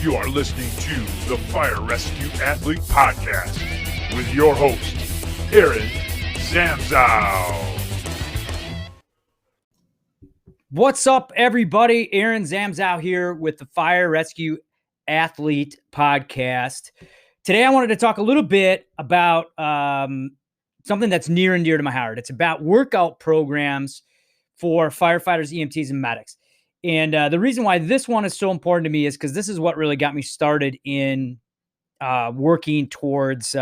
You are listening to the Fire Rescue Athlete Podcast with your host, Aaron Zamzow. What's up, everybody? Aaron Zamzow here with the Fire Rescue Athlete Podcast. Today, I wanted to talk a little bit about something that's near and dear to my heart. It's about workout programs for firefighters, EMTs, and medics. And the reason why this one is so important to me is because this is what really got me started in working towards,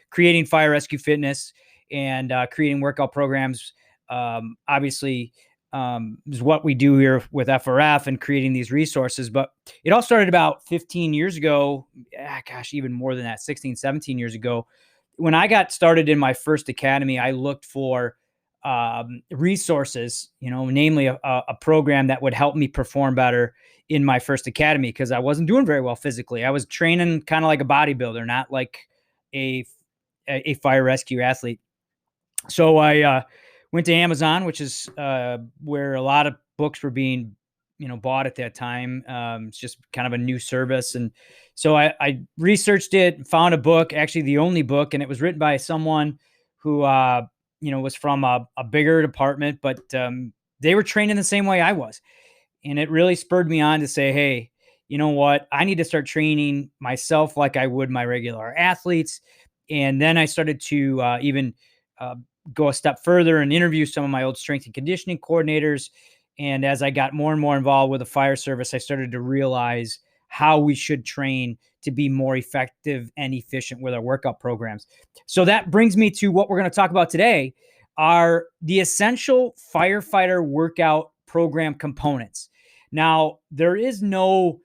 creating fire rescue fitness and creating workout programs. Obviously, is what we do here with FRF and creating these resources. But it all started about 15 years ago. Even more than that, 16, 17 years ago. When I got started in my first academy, I looked for resources, namely a program that would help me perform better in my first academy because I wasn't doing very well physically. I was training kind of like a bodybuilder, not like a fire rescue athlete. So I went to Amazon, which is where a lot of books were being, bought at that time. It's just kind of a new service. And so I researched it, found a book, actually the only book, and it was written by someone who, was from a bigger department, but they were trained in the same way I was. And it really spurred me on to say, hey, you know what? I need to start training myself like I would my regular athletes. And then I started to even go a step further and interview some of my old strength and conditioning coordinators. And as I got more and more involved with the fire service, I started to realize how we should train to be more effective and efficient with our workout programs. So that brings me to what we're going to talk about today are the essential firefighter workout program components. Now, there is no,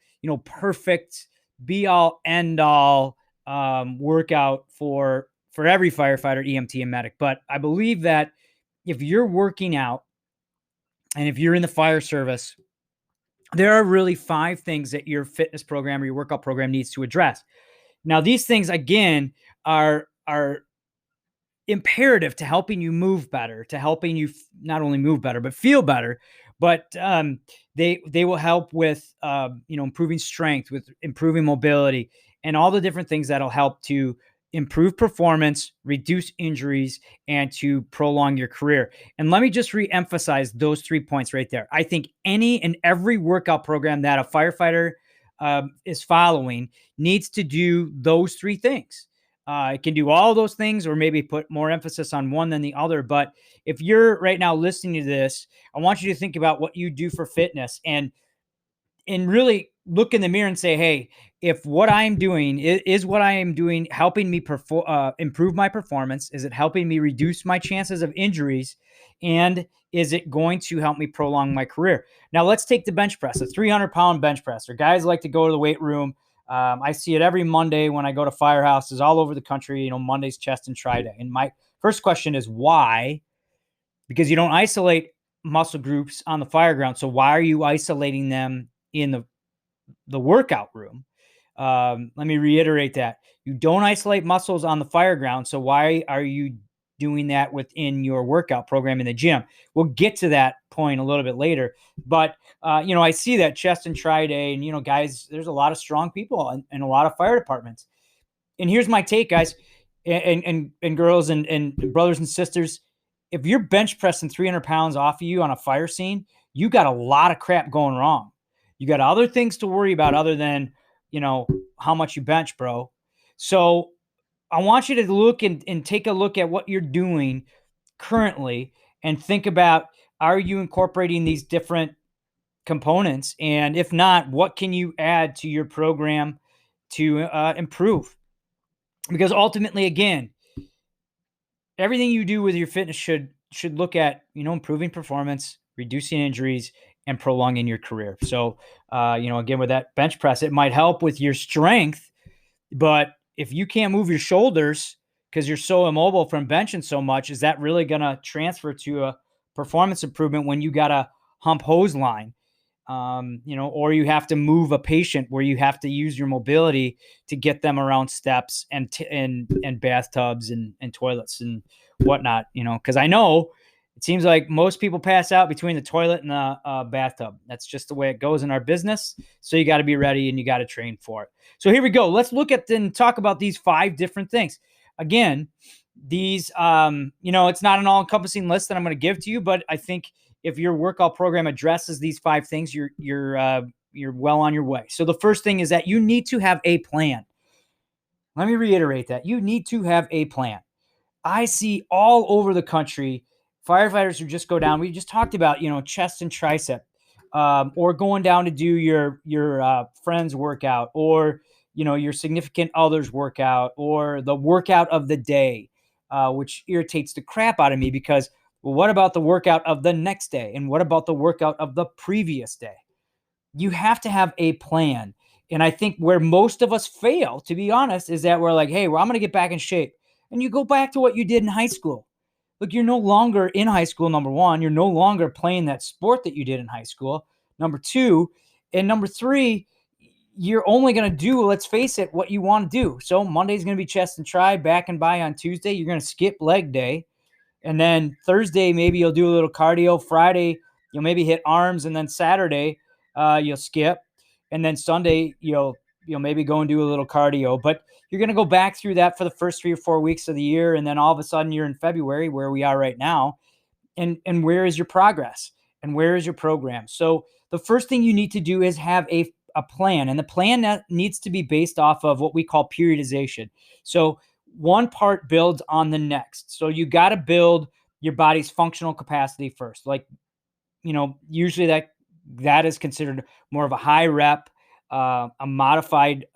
perfect be all end all workout for every firefighter, EMT, and medic. But I believe that if you're working out and if you're in the fire service, there are really 5 things that your fitness program or your workout program needs to address. Now, these things, again, are imperative to helping you move better, to helping you not only move better, but feel better. But they will help with, improving strength, with improving mobility, and all the different things that'll help to improve performance, reduce injuries, and to prolong your career. And let me just re-emphasize those 3 points right there. I think any and every workout program that a firefighter is following needs to do those 3 things. It can do all those things or maybe put more emphasis on one than the other. But if you're right now listening to this, I want you to think about what you do for fitness and really look in the mirror and say, hey, if what I'm doing is what I am doing helping me improve my performance, is it helping me reduce my chances of injuries, and is it going to help me prolong my career? Now, let's take the bench press, a 300-pound bench presser. Guys like to go to the weight room. I see it every Monday when I go to firehouses all over the country, Monday's chest and tri day. And my first question is why? Because you don't isolate muscle groups on the fire ground. So why are you isolating them in the workout room? Let me reiterate that. You don't isolate muscles on the fire ground. So why are you doing that within your workout program in the gym? We'll get to that point a little bit later. But, I see that chest and tri day and, guys, there's a lot of strong people in a lot of fire departments. And here's my take, guys and girls and brothers and sisters. If you're bench pressing 300 pounds off of you on a fire scene, you got a lot of crap going wrong. You got other things to worry about other than, how much you bench, bro. So I want you to look and take a look at what you're doing currently and think about, are you incorporating these different components? And if not, what can you add to your program to improve? Because ultimately, again, everything you do with your fitness should look at, improving performance, reducing injuries, and prolonging your career. So, again, with that bench press, it might help with your strength, but if you can't move your shoulders because you're so immobile from benching so much, is that really going to transfer to a performance improvement when you got a hump hose line? Or you have to move a patient where you have to use your mobility to get them around steps and bathtubs and toilets and whatnot, because I know It seems like most people pass out between the toilet and the bathtub. That's just the way it goes in our business. So you got to be ready and you got to train for it. So here we go. Let's look at and talk about these 5 different things. Again, these, it's not an all-encompassing list that I'm going to give to you, but I think if your workout program addresses these 5 things, you're well on your way. So the first thing is that you need to have a plan. Let me reiterate that. You need to have a plan. I see all over the country firefighters who just go down. We just talked about, chest and tricep, or going down to do your friend's workout, or your significant other's workout, or the workout of the day, which irritates the crap out of me because, well, what about the workout of the next day, and what about the workout of the previous day? You have to have a plan. And I think where most of us fail, to be honest, is that we're like, hey, well, I'm going to get back in shape. And you go back to what you did in high school. Look, you're no longer in high school, number one. You're no longer playing that sport that you did in high school, number two. And number three, you're only going to do, let's face it, what you want to do. So Monday's going to be chest and tri, back and by on Tuesday. You're going to skip leg day. And then Thursday, maybe you'll do a little cardio. Friday, you'll maybe hit arms. And then Saturday, you'll skip. And then Sunday, you'll maybe go and do a little cardio. But you're going to go back through that for the first 3 or 4 weeks of the year. And then all of a sudden you're in February, where we are right now. And where is your progress? And where is your program? So the first thing you need to do is have a plan. And the plan that needs to be based off of what we call periodization. So one part builds on the next. So you got to build your body's functional capacity first. Like, usually that is considered more of a high rep, a modified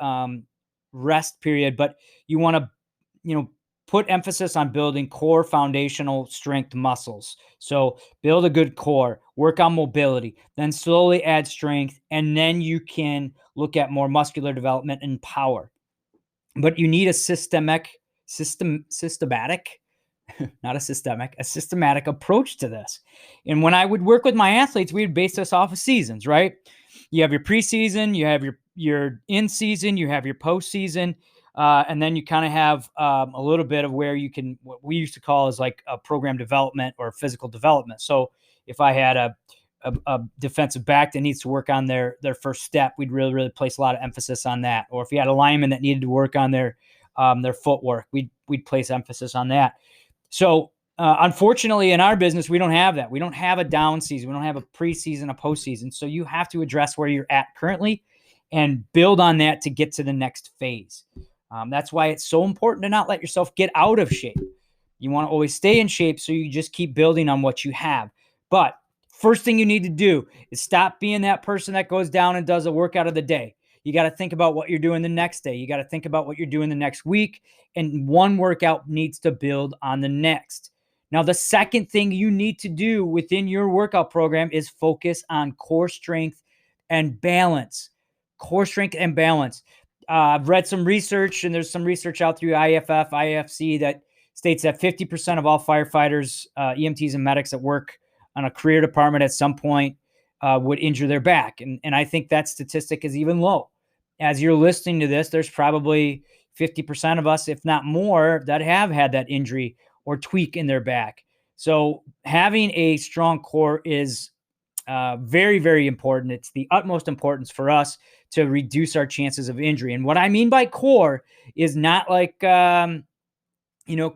rest period, but you want to, put emphasis on building core foundational strength muscles. So build a good core, work on mobility, then slowly add strength, and then you can look at more muscular development and power. But you need a systematic, not a systemic, a systematic approach to this. And when I would work with my athletes, we would base this off of seasons, right? You have your preseason, you have your in season, you have your postseason, and then you kind of have a little bit of where you can, what we used to call is like a program development or physical development. So if I had a defensive back that needs to work on their first step, we'd really, really place a lot of emphasis on that. Or if you had a lineman that needed to work on their footwork, we'd place emphasis on that. So unfortunately, in our business, we don't have that. We don't have a down season. We don't have a preseason, a postseason. So you have to address where you're at currently and build on that to get to the next phase. That's why it's so important to not let yourself get out of shape. You want to always stay in shape, so you just keep building on what you have. But first thing you need to do is stop being that person that goes down and does a workout of the day. You got to think about what you're doing the next day. You got to think about what you're doing the next week. And one workout needs to build on the next. Now, the second thing you need to do within your workout program is focus on core strength and balance. Core strength and balance. I've read some research, and there's some research out through IFF, IFC that states that 50% of all firefighters, EMTs, and medics that work on a career department at some point would injure their back. And I think that statistic is even low. As you're listening to this, there's probably 50% of us, if not more, that have had that injury or tweak in their back. So having a strong core is very, very important. It's the utmost importance for us to reduce our chances of injury. And what I mean by core is not like,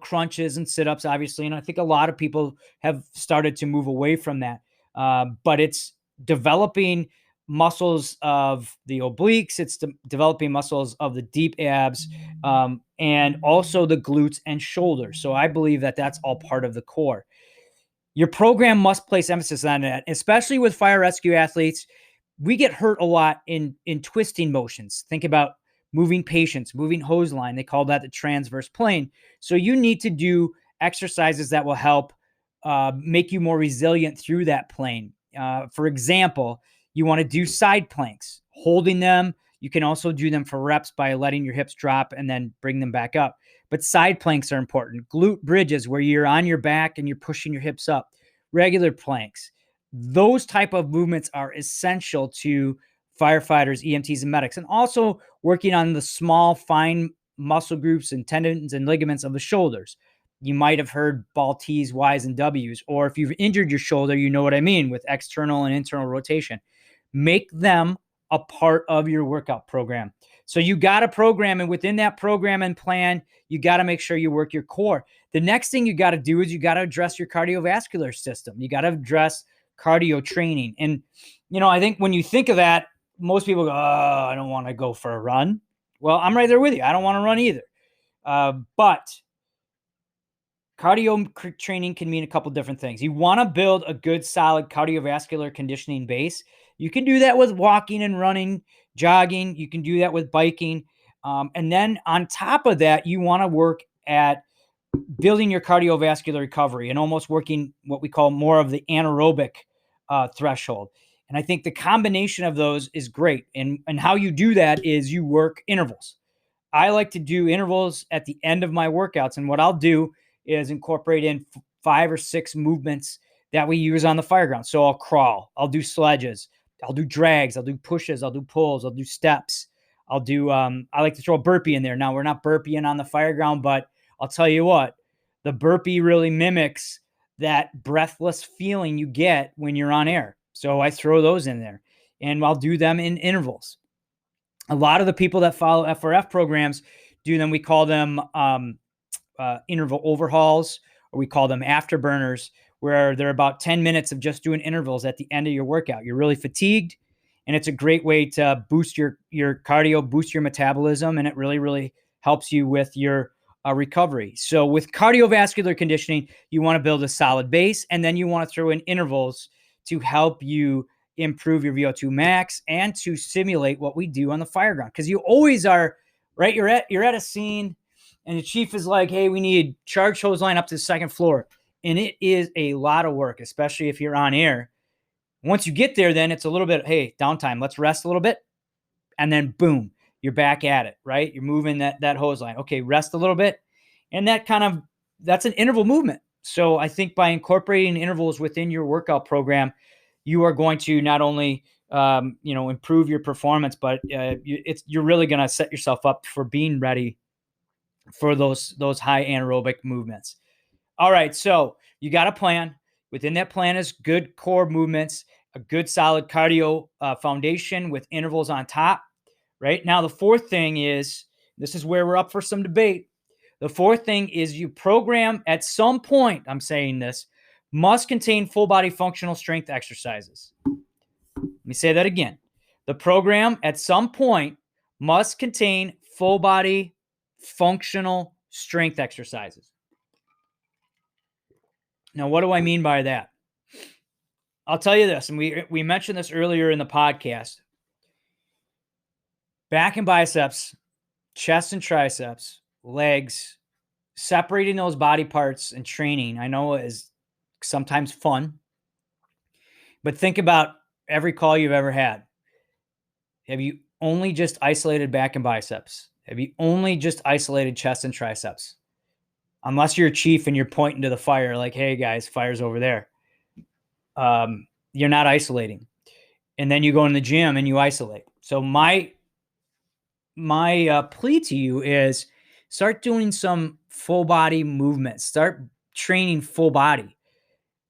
crunches and sit-ups, obviously. And I think a lot of people have started to move away from that. But it's developing muscles of the obliques. It's developing muscles of the deep abs, and also the glutes and shoulders. So I believe that that's all part of the core. Your program must place emphasis on that, especially with fire rescue athletes. We get hurt a lot in twisting motions. Think about moving patients, moving hose line. They call that the transverse plane. So you need to do exercises that will help make you more resilient through that plane. For example, you want to do side planks, holding them. You can also do them for reps by letting your hips drop and then bring them back up. But side planks are important. Glute bridges, where you're on your back and you're pushing your hips up. Regular planks. Those type of movements are essential to firefighters, EMTs, and medics. And also working on the small, fine muscle groups and tendons and ligaments of the shoulders. you might have heard ball T's, Y's, and W's. Or if you've injured your shoulder, you know what I mean with external and internal rotation. Make them a part of your workout program. So you got a program, and within that program and plan, you got to make sure you work your core. The next thing you got to do is you got to address your cardiovascular system. You got to address cardio training. And, I think when you think of that, most people go, oh, I don't want to go for a run. Well, I'm right there with you. I don't want to run either. But cardio training can mean a couple different things. You want to build a good, solid cardiovascular conditioning base. You can do that with walking and running, jogging. You can do that with biking. And then on top of that, you want to work at building your cardiovascular recovery and almost working what we call more of the anaerobic threshold. And I think the combination of those is great. And how you do that is you work intervals. I like to do intervals at the end of my workouts. And what I'll do is incorporate in 5 or 6 movements that we use on the fireground. So I'll crawl, I'll do sledges, I'll do drags, I'll do pushes, I'll do pulls, I'll do steps. I'll do, I like to throw a burpee in there. Now we're not burpeeing on the fireground, but I'll tell you what, the burpee really mimics that breathless feeling you get when you're on air. So I throw those in there, and I'll do them in intervals. A lot of the people that follow FRF programs do them. We call them interval overhauls, or we call them afterburners, where they're about 10 minutes of just doing intervals at the end of your workout. You're really fatigued, and it's a great way to boost your cardio, boost your metabolism, and it really, really helps you with your recovery. So with cardiovascular conditioning, you want to build a solid base, and then you want to throw in intervals to help you improve your VO2 max and to simulate what we do on the fireground. Because you always are, right? You're at a scene, and the chief is like, hey, we need charge hose line up to the 2nd floor. And it is a lot of work, especially if you're on air. Once you get there, then it's a little bit, hey, downtime, let's rest a little bit. And then boom, you're back at it, right? You're moving that hose line. Okay, rest a little bit. And that's an interval movement. So I think by incorporating intervals within your workout program, you are going to not only improve your performance, but you're really going to set yourself up for being ready for those high anaerobic movements. All right, so you got a plan. Within that plan is good core movements, a good solid cardio foundation with intervals on top. Right now, the fourth thing is, this is where we're up for some debate. The fourth thing is you program at some point, I'm saying this, must contain full body functional strength exercises. Let me say that again. The program at some point must contain full body functional strength exercises. Now, what do I mean by that? I'll tell you this, and we mentioned this earlier in the podcast. Back and biceps, chest and triceps, legs, separating those body parts and training, I know is sometimes fun, but think about every call you've ever had. Have you only just isolated back and biceps? Have you only just isolated chest and triceps? Unless you're a chief and you're pointing to the fire like, hey guys, fire's over there. You're not isolating. And then you go in the gym and you isolate. So my plea to you is start doing some full body movements. Start training full body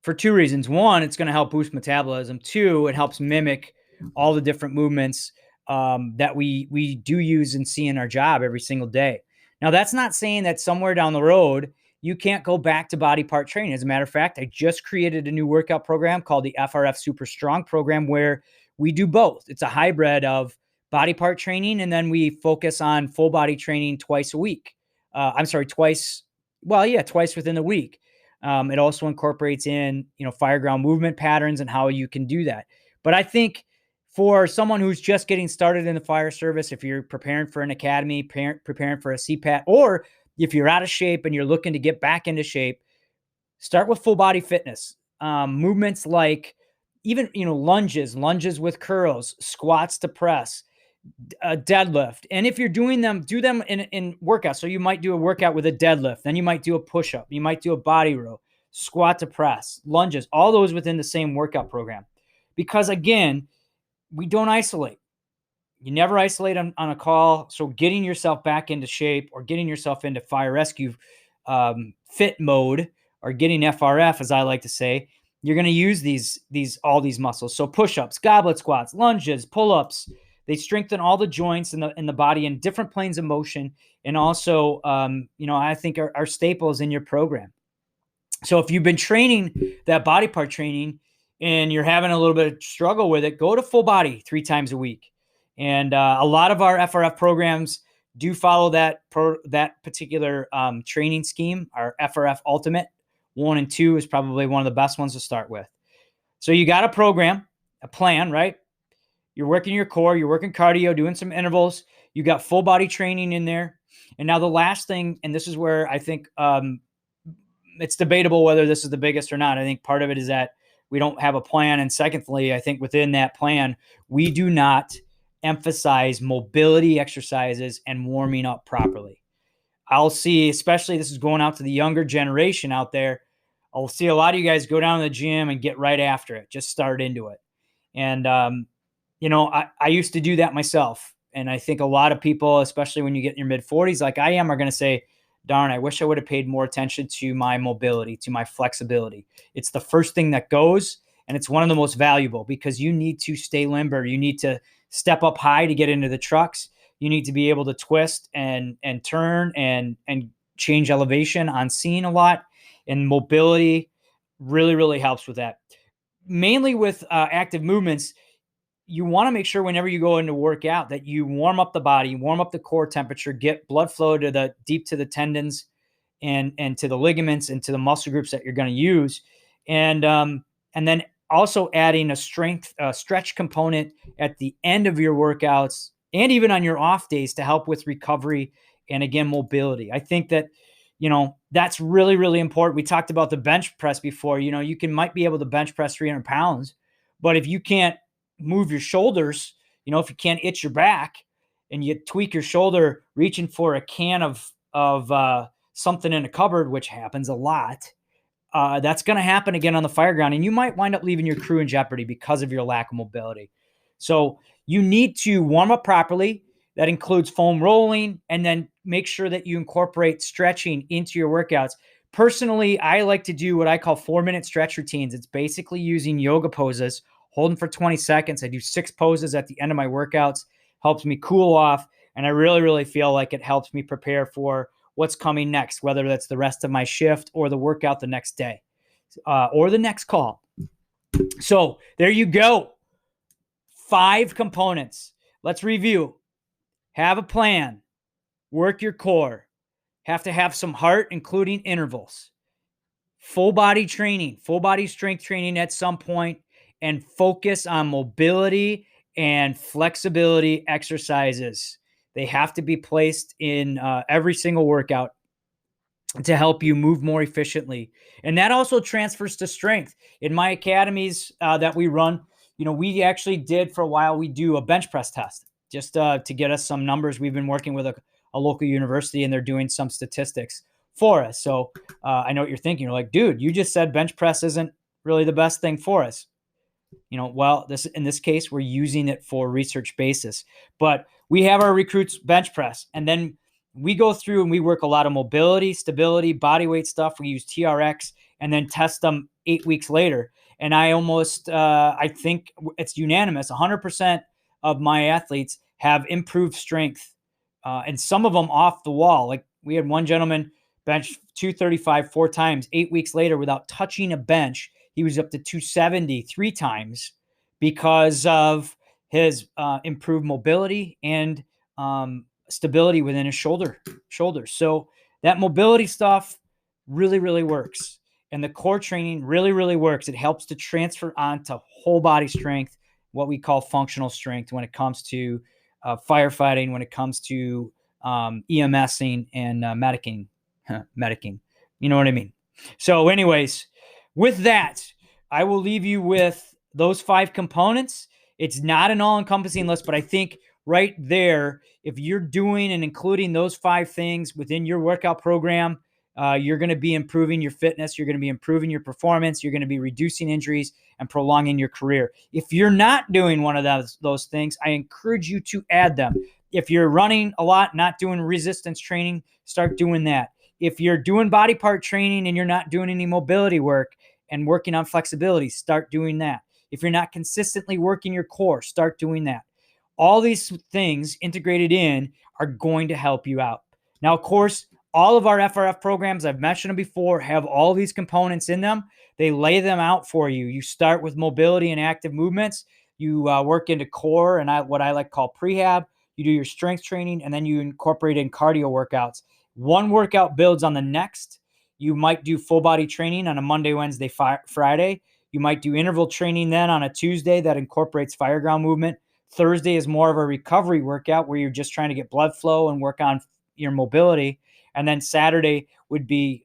for 2 reasons. 1, it's going to help boost metabolism. 2, it helps mimic all the different movements that we do use and see in our job every single day. Now, that's not saying that somewhere down the road, you can't go back to body part training. As a matter of fact, I just created a new workout program called the FRF Super Strong program, where we do both. It's a hybrid of body part training, and then we focus on full body training twice a week. Twice within the week. It also incorporates in, fireground movement patterns and how you can do that. But I think for someone who's just getting started in the fire service, if you're preparing for an academy, preparing for a CPAT, or if you're out of shape and you're looking to get back into shape, start with full body fitness. Movements like even, lunges with curls, squats to press, deadlift. And if you're doing them, do them in workouts. So you might do a workout with a deadlift, then you might do a push-up, you might do a body row, squat to press, lunges, all those within the same workout program. Because again, we don't isolate. You never isolate on a call. So getting yourself back into shape or getting yourself into fire rescue fit mode, or getting FRF, as I like to say, you're going to use all these muscles. So push-ups, goblet squats, lunges, pull-ups, they strengthen all the joints in the body in different planes of motion. And also, I think are staples in your program. So if you've been training that body part training and you're having a little bit of struggle with it, go to full body 3 times a week. And a lot of our FRF programs do follow that particular training scheme. Our FRF Ultimate 1 and 2 is probably one of the best ones to start with. So you got a program, a plan, right? You're working your core, you're working cardio, doing some intervals. You got full body training in there. And now the last thing, and this is where I think it's debatable whether this is the biggest or not. I think part of it is that we don't have a plan. And secondly, I think within that plan, we do not emphasize mobility exercises and warming up properly. I'll see, especially this is going out to the younger generation out there, I'll see a lot of you guys go down to the gym and get right after it, just start into it. And, I used to do that myself. And I think a lot of people, especially when you get in your mid 40s, like I am, are going to say, darn, I wish I would have paid more attention to my mobility, to my flexibility. It's the first thing that goes, and it's one of the most valuable because you need to stay limber. You need to step up high to get into the trucks. You need to be able to twist and turn and change elevation on scene a lot. And mobility really, really helps with that. Mainly with active movements, you want to make sure whenever you go into workout that you warm up the body, warm up the core temperature, get blood flow to deep to the tendons and to the ligaments and to the muscle groups that you're going to use. And then also adding a stretch component at the end of your workouts and even on your off days to help with recovery and, again, mobility. I think that, that's really, really important. We talked about the bench press before. You might be able to bench press 300 pounds, but if you can't move your shoulders, if you can't itch your back and you tweak your shoulder reaching for a can of something in a cupboard, which happens a lot, that's going to happen again on the fire ground. And you might wind up leaving your crew in jeopardy because of your lack of mobility. So you need to warm up properly. That includes foam rolling, and then make sure that you incorporate stretching into your workouts. Personally, I like to do what I call 4-minute stretch routines. It's basically using yoga poses, holding for 20 seconds. I do 6 poses at the end of my workouts, helps me cool off. And I really, really feel like it helps me prepare for what's coming next, whether that's the rest of my shift or the workout the next day or the next call. So there you go. 5 components. Let's review. Have a plan. Work your core. Have to have some heart, including intervals. Full body training, full body strength training at some point, and focus on mobility and flexibility exercises. They have to be placed in every single workout to help you move more efficiently. And that also transfers to strength. In my academies that we run, we actually did for a while, we do a bench press test just to get us some numbers. We've been working with a local university, and they're doing some statistics for us. So I know what you're thinking. You're like, dude, you just said bench press isn't really the best thing for us. Well, in this case, we're using it for research basis. But we have our recruits bench press, and then we go through and we work a lot of mobility, stability, body weight stuff. We use TRX and then test them 8 weeks later. And I think it's unanimous. 100% of my athletes have improved strength, and some of them off the wall. Like we had one gentleman bench 235 4 times. 8 weeks later, without touching a bench, he was up to 270 3 times because of his improved mobility and stability within his shoulders. So that mobility stuff really, really works. And the core training really, really works. It helps to transfer onto whole body strength, what we call functional strength when it comes to firefighting, when it comes to EMSing and medicing. You know what I mean? So anyways, with that, I will leave you with those 5 components. It's not an all-encompassing list, but I think right there, if you're doing and including those 5 things within your workout program, you're going to be improving your fitness. You're going to be improving your performance. You're going to be reducing injuries and prolonging your career. If you're not doing one of those things, I encourage you to add them. If you're running a lot, not doing resistance training, start doing that. If you're doing body part training and you're not doing any mobility work and working on flexibility, start doing that. If you're not consistently working your core, start doing that. All these things integrated in are going to help you out. Now, of course, all of our FRF programs, I've mentioned them before, have all these components in them. They lay them out for you. You start with mobility and active movements. You work into core and what I like to call prehab. You do your strength training, and then you incorporate in cardio workouts. One workout builds on the next. You might do full body training on a Monday, Wednesday, Friday. You might do interval training then on a Tuesday that incorporates fireground movement. Thursday is more of a recovery workout where you're just trying to get blood flow and work on your mobility. And then Saturday would be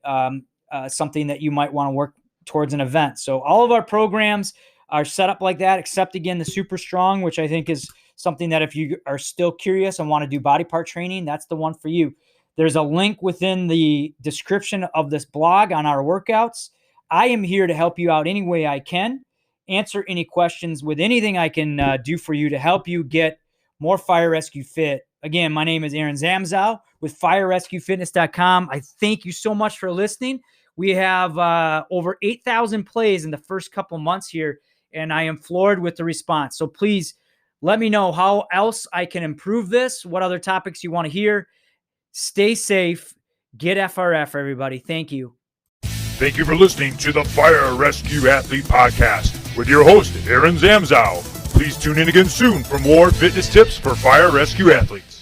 something that you might want to work towards an event. So all of our programs are set up like that, except again, the Super Strong, which I think is something that if you are still curious and want to do body part training, that's the one for you. There's a link within the description of this blog on our workouts. I am here to help you out any way I can, answer any questions with anything I can do for you to help you get more fire rescue fit. Again, my name is Aaron Zamzow with firerescuefitness.com. I thank you so much for listening. We have over 8,000 plays in the first couple months here, and I am floored with the response. So please let me know how else I can improve this, what other topics you want to hear. Stay safe. Get FRF, everybody. Thank you. Thank you for listening to the Fire Rescue Athlete Podcast with your host, Aaron Zamzow. Please tune in again soon for more fitness tips for fire rescue athletes.